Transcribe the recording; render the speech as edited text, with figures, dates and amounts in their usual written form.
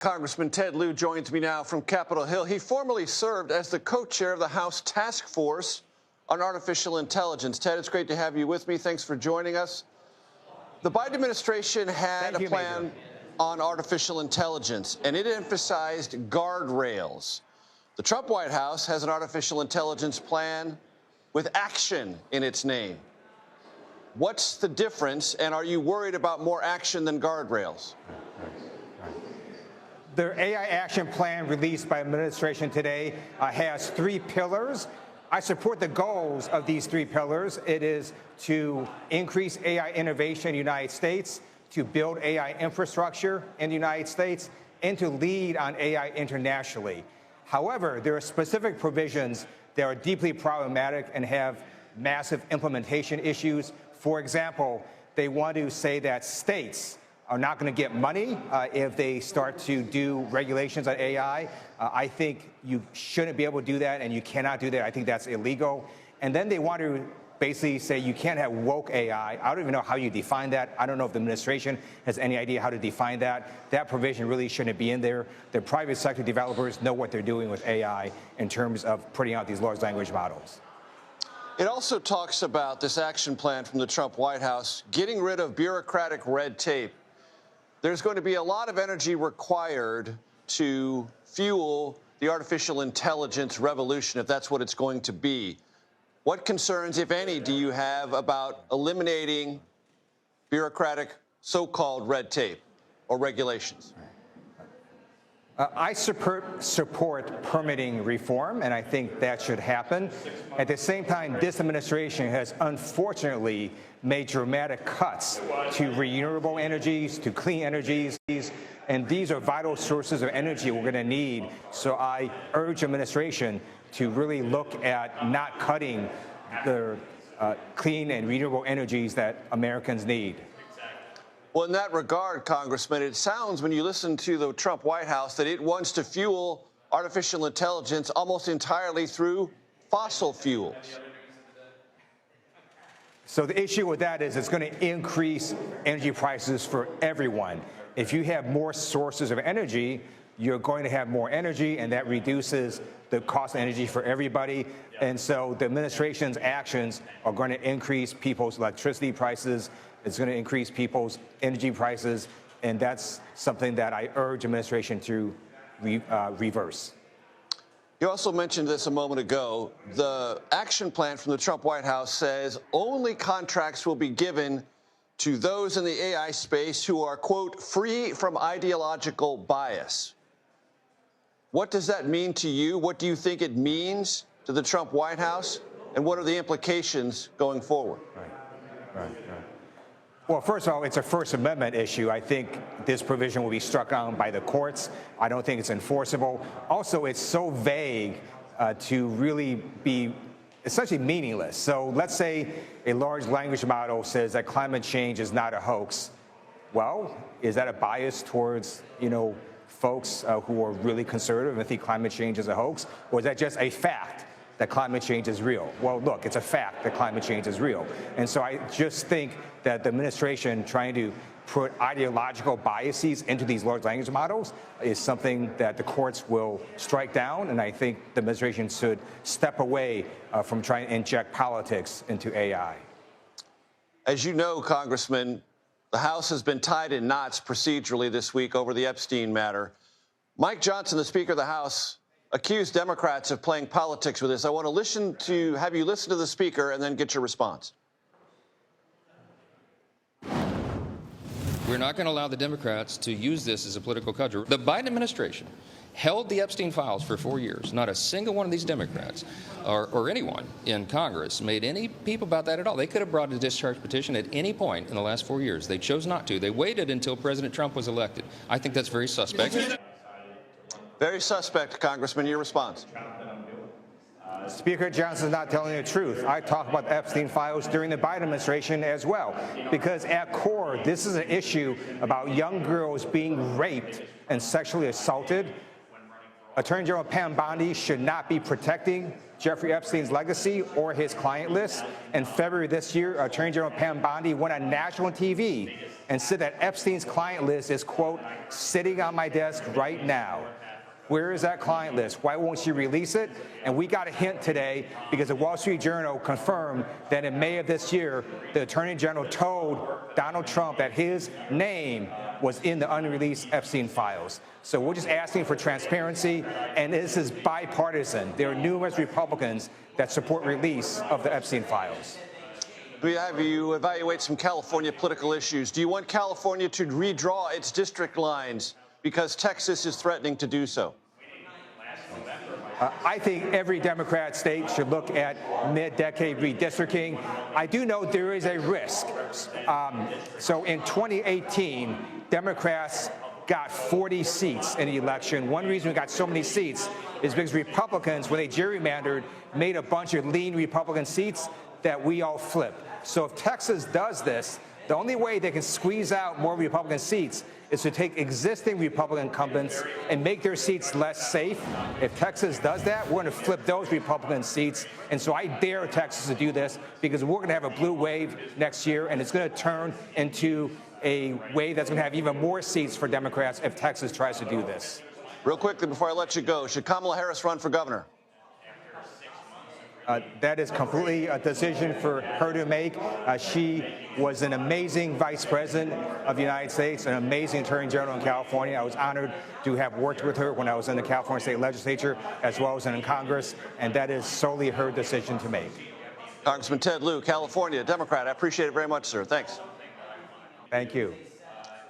Congressman Ted Lieu joins me now from Capitol Hill. He formerly served as the co-chair of the House Task Force on Artificial Intelligence. Ted, it's great to have you with me. Thanks for joining us. The Biden administration had a plan on artificial intelligence, and it emphasized guardrails. The Trump White House has an artificial intelligence plan with action in its name. What's the difference, and are you worried about more action than guardrails? The AI action plan released by the administration today has 3 pillars. I support the goals of these 3 pillars. It is to increase AI innovation in the United States, to build AI infrastructure in the United States, and to lead on AI internationally. However, there are specific provisions that are deeply problematic and have massive implementation issues. For example, they want to say that states are not going to get money if they start to do regulations on AI. I think you shouldn't be able to do that, and you cannot do that. I think that's illegal. And then they want to basically say you can't have woke AI. I don't even know how you define that. I don't know if the administration has any idea how to define that. That provision really shouldn't be in there. The private sector developers know what they're doing with AI in terms of putting out these large language models. It also talks about this action plan from the Trump White House, getting rid of bureaucratic red tape. There's going to be a lot of energy required to fuel the artificial intelligence revolution, if that's what it's going to be. What concerns, if any, do you have about eliminating bureaucratic so-called red tape or regulations? I support permitting reform, and I think that should happen. At the same time, this administration has unfortunately made dramatic cuts to renewable energies, to clean energies, and these are vital sources of energy we're going to need. So I urge administration to really look at not cutting the clean and renewable energies that Americans need. Well, in that regard, Congressman, it sounds when you listen to the Trump White House that it wants to fuel artificial intelligence almost entirely through fossil fuels. So the issue with that is it's going to increase energy prices for everyone. If you have more sources of energy, you're going to have more energy, and that reduces the cost of energy for everybody. And so the administration's actions are going to increase people's electricity prices. It's going to increase people's energy prices, and that's something that I urge administration to reverse. You also mentioned this a moment ago. The action plan from the Trump White House says only contracts will be given to those in the AI space who are, quote, free from ideological bias. What does that mean to you? What do you think it means to the Trump White House? And what are the implications going forward? Right. Well, first of all, it's a First Amendment issue. I think this provision will be struck down by the courts. I don't think it's enforceable. Also, it's so vague to really be essentially meaningless. So let's say a large language model says that climate change is not a hoax. Well, is that a bias towards, folks who are really conservative and think climate change is a hoax? Or is that just a fact that climate change is real? Well, look, it's a fact that climate change is real. And so I just think that the administration trying to put ideological biases into these large language models is something that the courts will strike down, and I think the administration should step away from trying to inject politics into AI. As you know, Congressman, the House has been tied in knots procedurally this week over the Epstein matter. Mike Johnson, the Speaker of the House, accused Democrats of playing politics with this. I want to have you listen to the Speaker and then get your response. We're not going to allow the Democrats to use this as a political cudgel. The Biden administration held the Epstein files for 4 years. Not a single one of these Democrats or anyone in Congress made any peep about that at all. They could have brought a discharge petition at any point in the last 4 years. They chose not to. They waited until President Trump was elected. I think that's very suspect. Very suspect, Congressman. Your response. Speaker Johnson's not telling the truth. I talked about the Epstein files during the Biden administration as well, because at core, this is an issue about young girls being raped and sexually assaulted Attorney General Pam Bondi should not be protecting Jeffrey Epstein's legacy or his client list. In February this year, Attorney General Pam Bondi went on national TV and said that Epstein's client list is, quote, sitting on my desk right now. Where is that client list? Why won't she release it? And we got a hint today because the Wall Street Journal confirmed that in May of this year, the Attorney General told Donald Trump that his name was in the unreleased Epstein files. So we're just asking for transparency, and this is bipartisan. There are numerous Republicans that support release of the Epstein files. We have you evaluate some California political issues. Do you want California to redraw its district lines because Texas is threatening to do so? I think every Democrat state should look at mid-decade redistricting. I do know there is a risk. So in 2018, Democrats got 40 seats in the election. One reason we got so many seats is because Republicans, when they gerrymandered, made a bunch of lean Republican seats that we all flipped. So if Texas does this, the only way they can squeeze out more Republican seats is to take existing Republican incumbents and make their seats less safe. If Texas does that, we're going to flip those Republican seats. And so I dare Texas to do this because we're going to have a blue wave next year, and it's going to turn into a wave that's going to have even more seats for Democrats if Texas tries to do this. Real quickly before I let you go, should Kamala Harris run for governor? That is completely a decision for her to make. She was an amazing vice president of the United States, an amazing attorney general in California. I was honored to have worked with her when I was in the California State Legislature as well as in Congress, and that is solely her decision to make. Congressman Ted Lieu, California, Democrat. I appreciate it very much, sir. Thanks. Thank you.